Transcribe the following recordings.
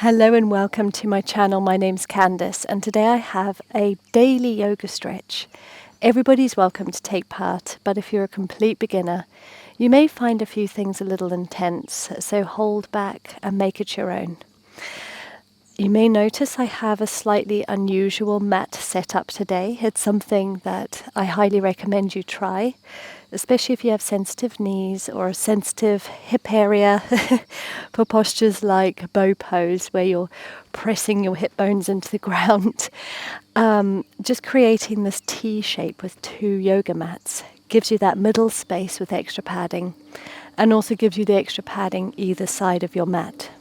Hello and welcome to my channel. My name's Candace and today I have a daily yoga stretch. Everybody's welcome to take part, but if you're a complete beginner, you may find a few things a little intense, so hold back and make it your own. You may notice I have a slightly unusual mat set up today. It's something that I highly recommend you try, especially if you have sensitive knees or a sensitive hip area for postures like bow pose where you're pressing your hip bones into the ground. Just creating this T shape with two yoga mats gives you that middle space with extra padding and also gives you the extra padding either side of your mat.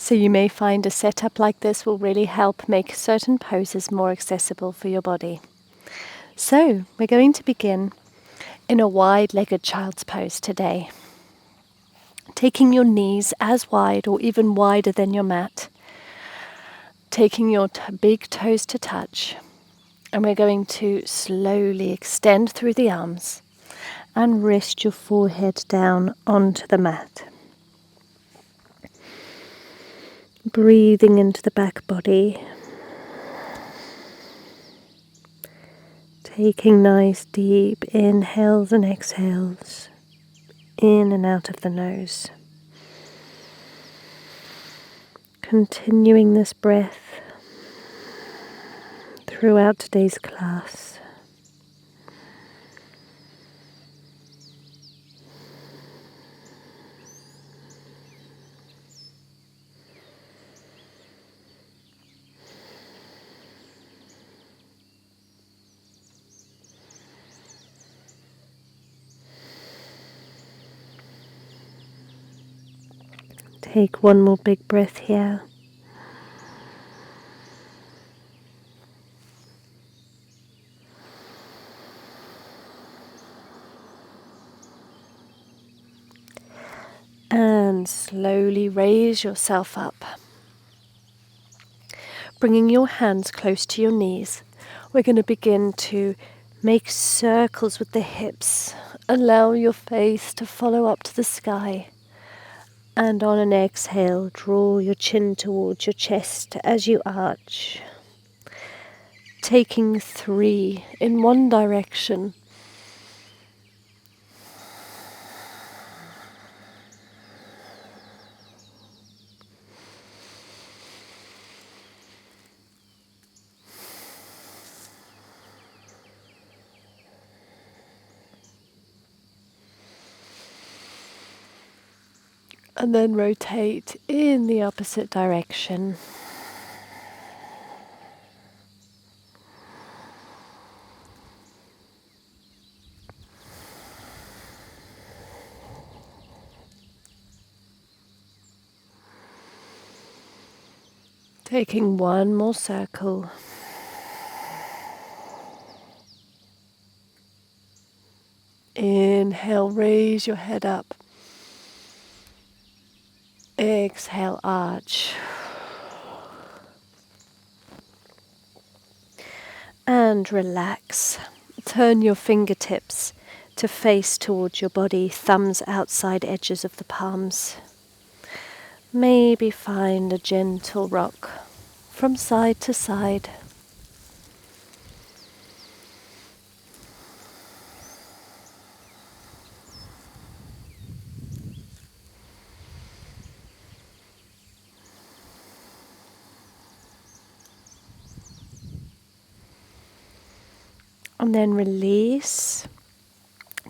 So you may find a setup like this will really help make certain poses more accessible for your body. So we're going to begin in a wide-legged child's pose today. Taking your knees as wide or even wider than your mat. Taking your big toes to touch. And we're going to slowly extend through the arms and rest your forehead down onto the mat. Breathing into the back body. Taking nice deep inhales and exhales in and out of the nose. Continuing this breath throughout today's class. Take one more big breath here. And slowly raise yourself up. Bringing your hands close to your knees, we're going to begin to make circles with the hips. Allow your face to follow up to the sky. And on an exhale, draw your chin towards your chest as you arch. Taking 3 in one direction. And then rotate in the opposite direction. Taking one more circle. Inhale, raise your head up. Exhale, arch. And relax. Turn your fingertips to face towards your body, thumbs outside edges of the palms. Maybe find a gentle rock from side to side. And then release.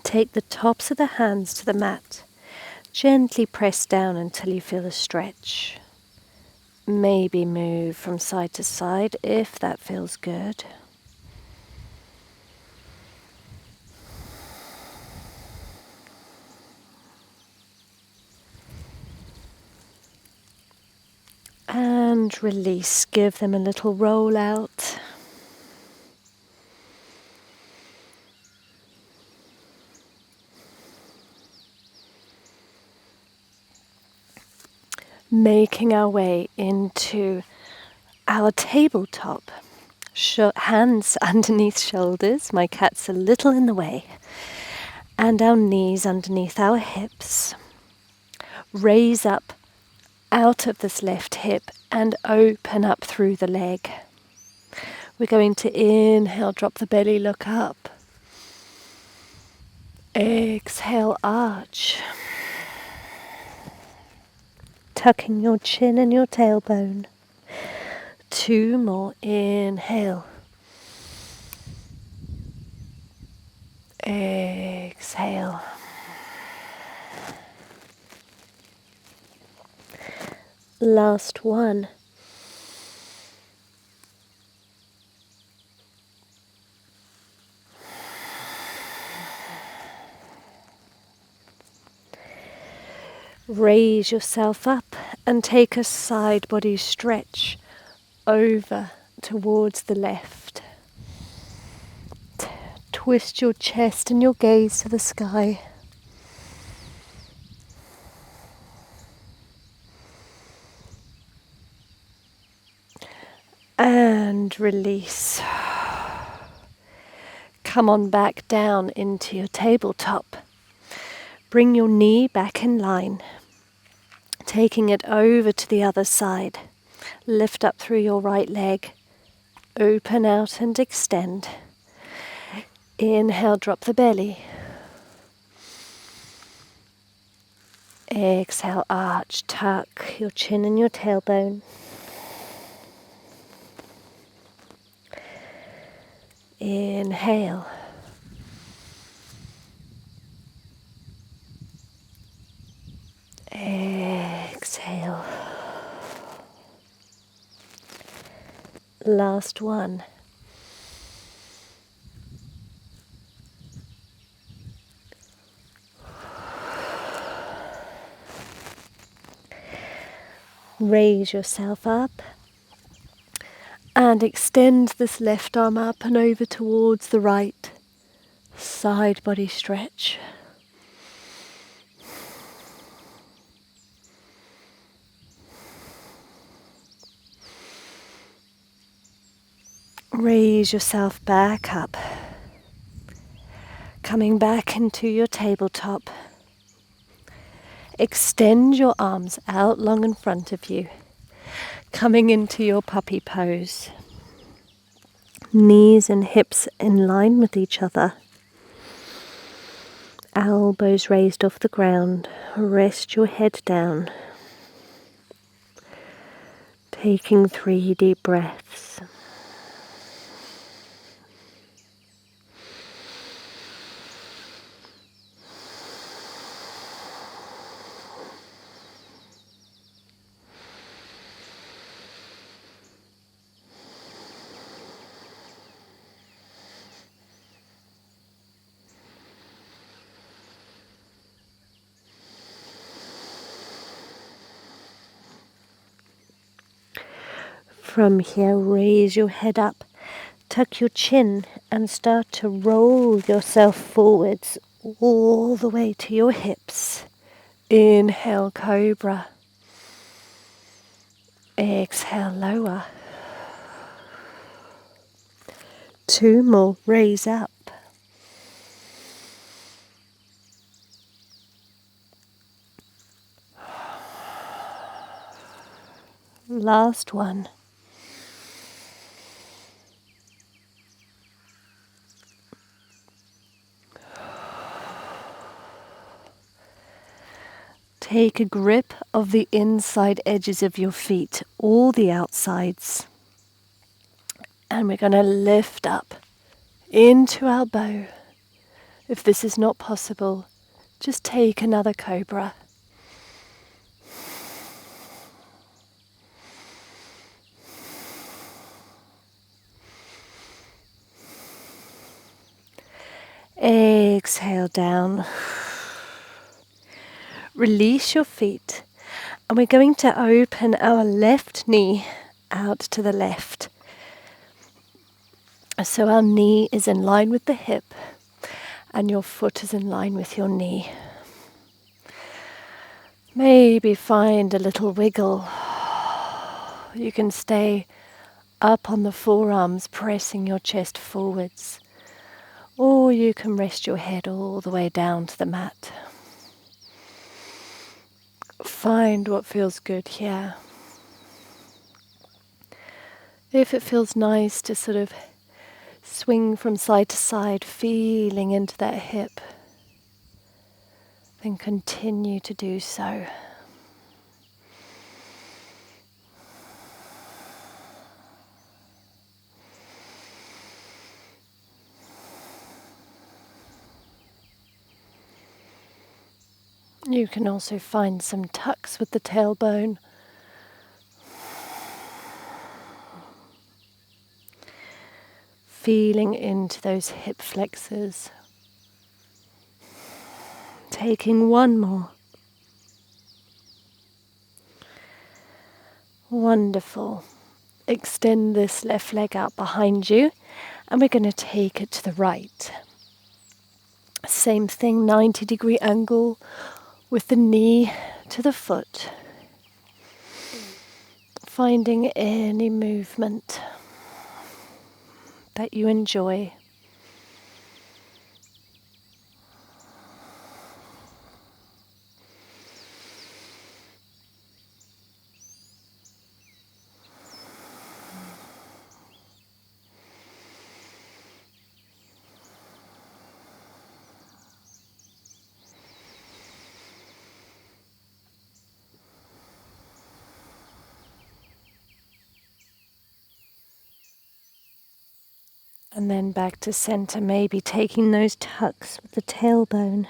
Take the tops of the hands to the mat. Gently press down until you feel a stretch. Maybe move from side to side if that feels good. And release. Give them a little roll out. Making our way into our tabletop. Hands underneath shoulders. My cat's a little in the way. And our knees underneath our hips. Raise up out of this left hip and open up through the leg. We're going to inhale, drop the belly, look up. Exhale, arch. Tucking your chin and your tailbone. 2 more. Inhale. Exhale. Last one. Raise yourself up and take a side body stretch over towards the left. Twist your chest and your gaze to the sky. And release. Come on back down into your tabletop. Bring your knee back in line. Taking it over to the other side. Lift up through your right leg. Open out and extend. Inhale, drop the belly. Exhale, arch, tuck your chin and your tailbone. Inhale. Exhale. Last one. Raise yourself up and extend this left arm up and over towards the right. Side body stretch. Raise yourself back up. Coming back into your tabletop. Extend your arms out long in front of you. Coming into your puppy pose. Knees and hips in line with each other. Elbows raised off the ground. Rest your head down. Taking 3 deep breaths. From here, raise your head up, tuck your chin and start to roll yourself forwards all the way to your hips. Inhale, cobra. Exhale, lower. 2 more, raise up. Last one. Take a grip of the inside edges of your feet, all the outsides. And we're going to lift up into our bow. If this is not possible, just take another cobra. Exhale down. Release your feet. And we're going to open our left knee out to the left. So our knee is in line with the hip and your foot is in line with your knee. Maybe find a little wiggle. You can stay up on the forearms, pressing your chest forwards. Or you can rest your head all the way down to the mat. Find what feels good here. If it feels nice to sort of swing from side to side, feeling into that hip, then continue to do so. You can also find some tucks with the tailbone. Feeling into those hip flexors. Taking one more. Wonderful. Extend this left leg out behind you, and we're going to take it to the right. Same thing, 90-degree angle with the knee to the foot. Finding any movement that you enjoy. And then back to center, maybe taking those tucks with the tailbone.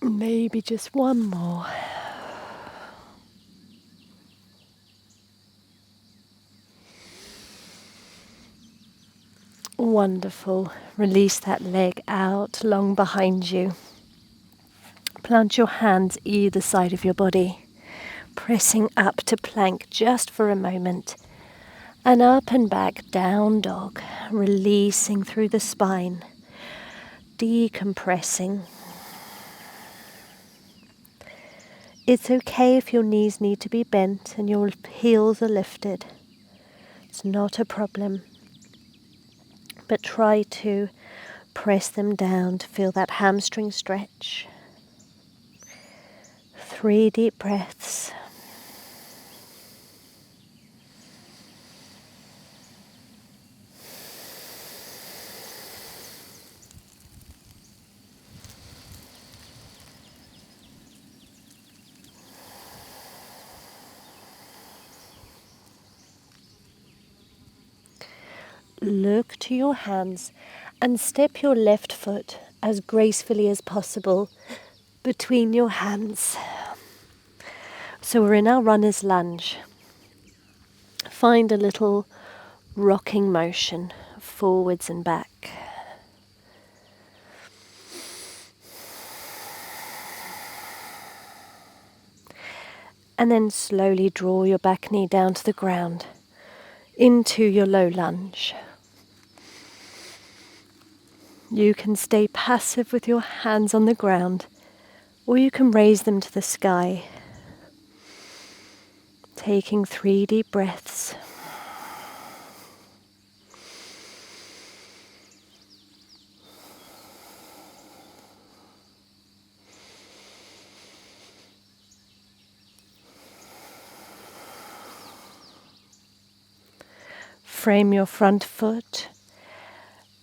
Maybe just one more. Wonderful. Release that leg out long behind you. Plant your hands either side of your body, pressing up to plank just for a moment. And up and back, down dog, releasing through the spine, decompressing. It's okay if your knees need to be bent and your heels are lifted. It's not a problem. But try to press them down to feel that hamstring stretch. 3 deep breaths. Look to your hands and step your left foot as gracefully as possible between your hands. So we're in our runner's lunge. Find a little rocking motion forwards and back. And then slowly draw your back knee down to the ground into your low lunge. You can stay passive with your hands on the ground, or you can raise them to the sky. Taking 3 deep breaths. Frame your front foot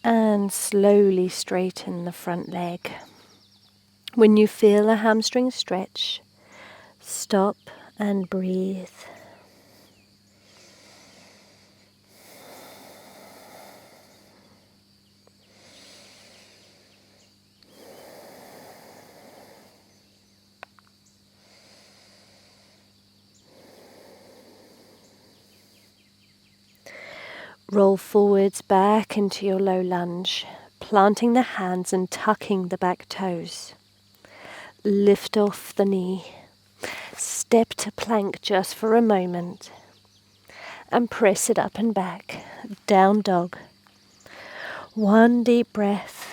and slowly straighten the front leg. When you feel a hamstring stretch, stop and breathe. Roll forwards back into your low lunge, planting the hands and tucking the back toes. Lift off the knee. Step to plank just for a moment. And press it up and back. Down dog. 1 deep breath.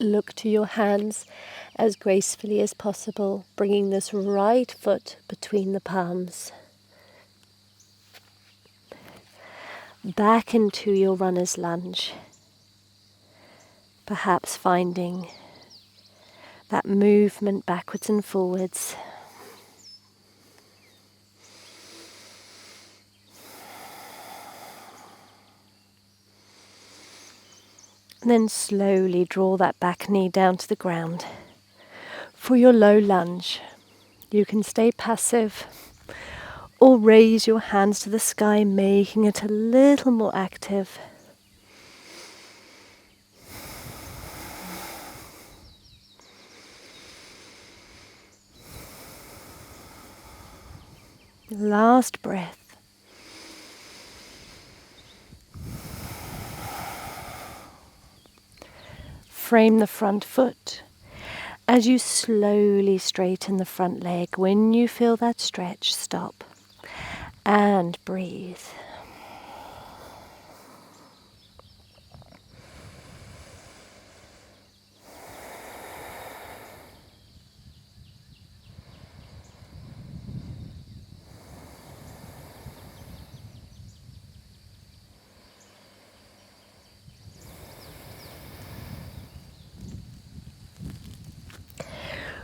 Look to your hands as gracefully as possible, bringing this right foot between the palms. Back into your runner's lunge. Perhaps finding that movement backwards and forwards. And then slowly draw that back knee down to the ground. For your low lunge, you can stay passive or raise your hands to the sky, making it a little more active. Last breath. Frame the front foot. As you slowly straighten the front leg, when you feel that stretch, stop and breathe.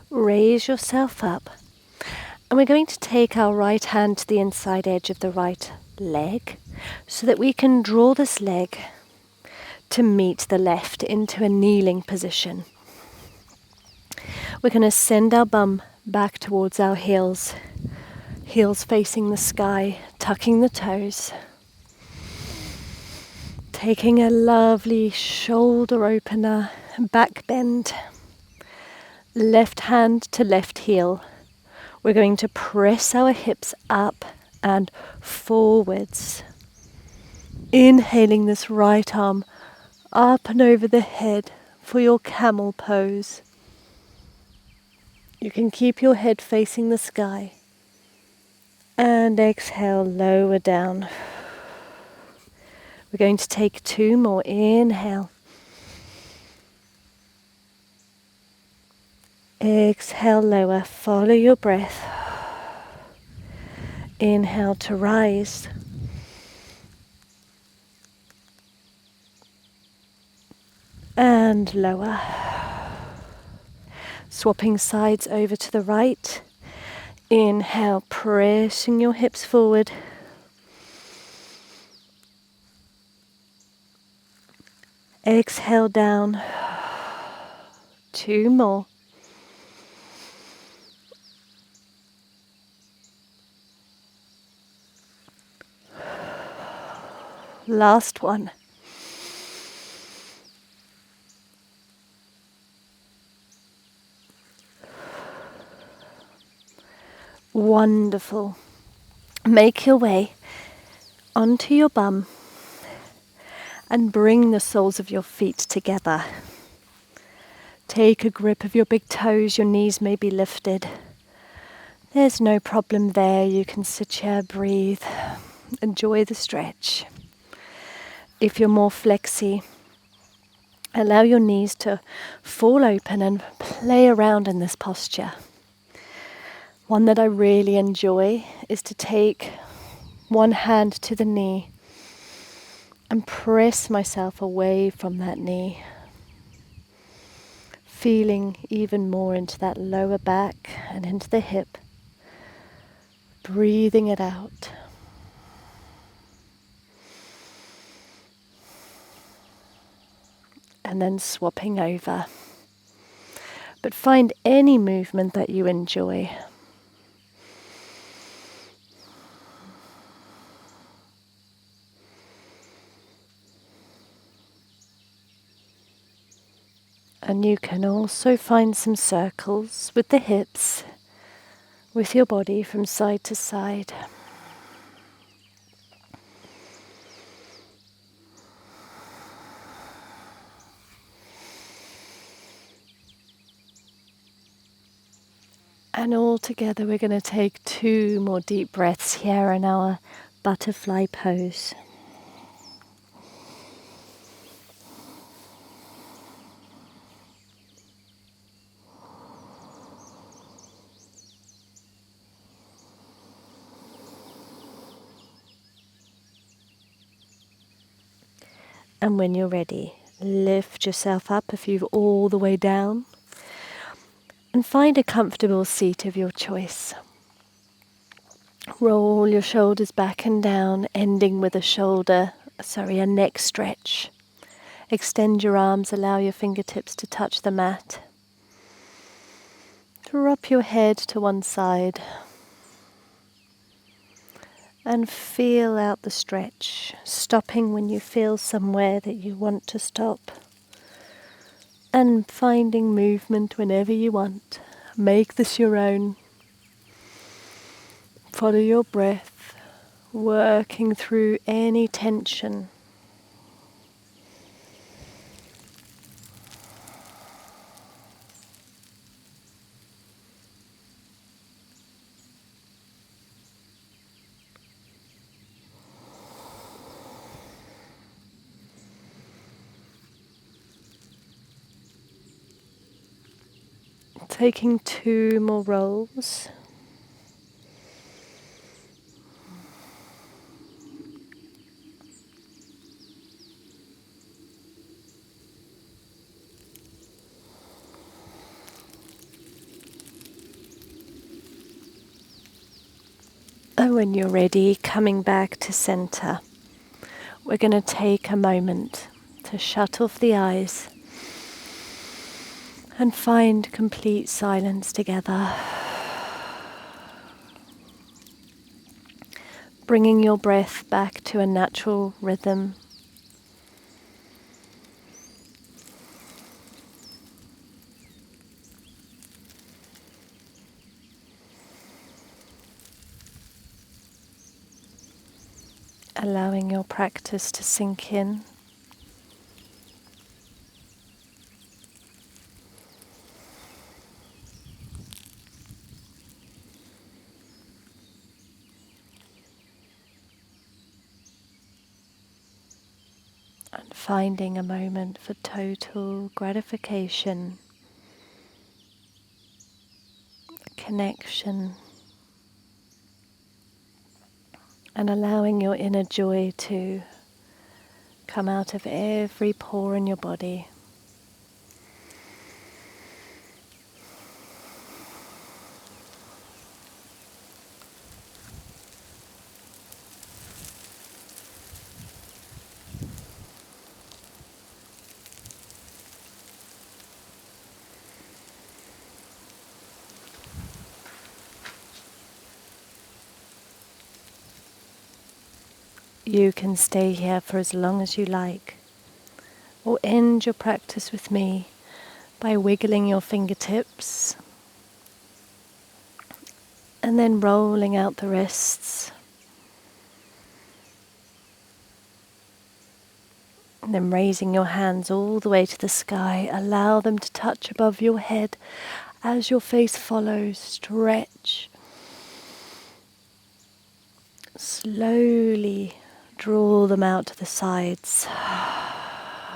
Raise yourself up, and we're going to take our right hand to the inside edge of the right leg so that we can draw this leg to meet the left into a kneeling position. We're going to send our bum back towards our heels, heels facing the sky, tucking the toes, taking a lovely shoulder opener, back bend. Left hand to left heel. We're going to press our hips up and forwards. Inhaling this right arm up and over the head for your camel pose. You can keep your head facing the sky. And exhale, lower down. We're going to take 2 more. Inhale. Exhale, lower. Follow your breath. Inhale to rise. And lower. Swapping sides over to the right. Inhale, pressing your hips forward. Exhale down. 2 more. Last one. Wonderful. Make your way onto your bum and bring the soles of your feet together. Take a grip of your big toes, your knees may be lifted. There's no problem there. You can sit here, breathe, enjoy the stretch. If you're more flexy, allow your knees to fall open and play around in this posture. One that I really enjoy is to take one hand to the knee and press myself away from that knee, feeling even more into that lower back and into the hip, breathing it out. And then swapping over. But find any movement that you enjoy. And you can also find some circles with the hips, with your body from side to side. And all together we're going to take 2 more deep breaths here in our butterfly pose. And when you're ready, lift yourself up if you're all the way down. And find a comfortable seat of your choice. Roll your shoulders back and down, ending with a neck stretch. Extend your arms, allow your fingertips to touch the mat. Drop your head to one side. And feel out the stretch, stopping when you feel somewhere that you want to stop. And finding movement whenever you want. Make this your own. Follow your breath, working through any tension. Taking 2 more rolls. And when you're ready, coming back to center, we're going to take a moment to shut off the eyes and find complete silence together. Bringing your breath back to a natural rhythm. Allowing your practice to sink in. And finding a moment for total gratification, connection, and allowing your inner joy to come out of every pore in your body. You can stay here for as long as you like, or end your practice with me by wiggling your fingertips and then rolling out the wrists. And then raising your hands all the way to the sky, allow them to touch above your head as your face follows. Stretch. Slowly draw them out to the sides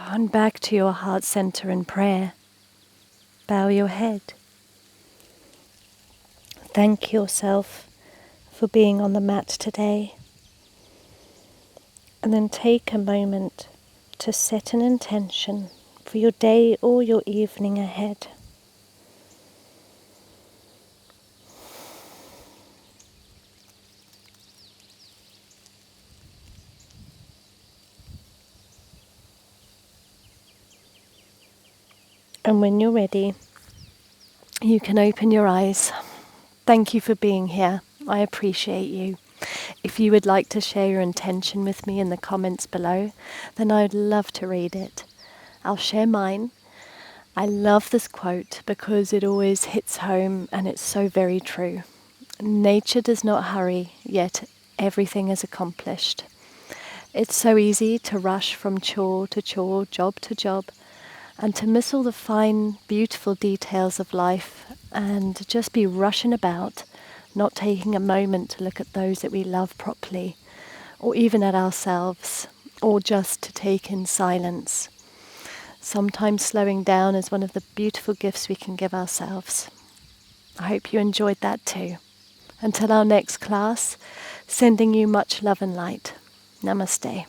and back to your heart center in prayer. Bow your head. Thank yourself for being on the mat today. And then take a moment to set an intention for your day or your evening ahead. And when you're ready, you can open your eyes. Thank you for being here. I appreciate you. If you would like to share your intention with me in the comments below, then I'd love to read it. I'll share mine. I love this quote because it always hits home and it's so very true. Nature does not hurry, yet everything is accomplished. It's so easy to rush from chore to chore, job to job, and to miss all the fine, beautiful details of life and just be rushing about, not taking a moment to look at those that we love properly, or even at ourselves, or just to take in silence. Sometimes slowing down is one of the beautiful gifts we can give ourselves. I hope you enjoyed that too. Until our next class, sending you much love and light. Namaste.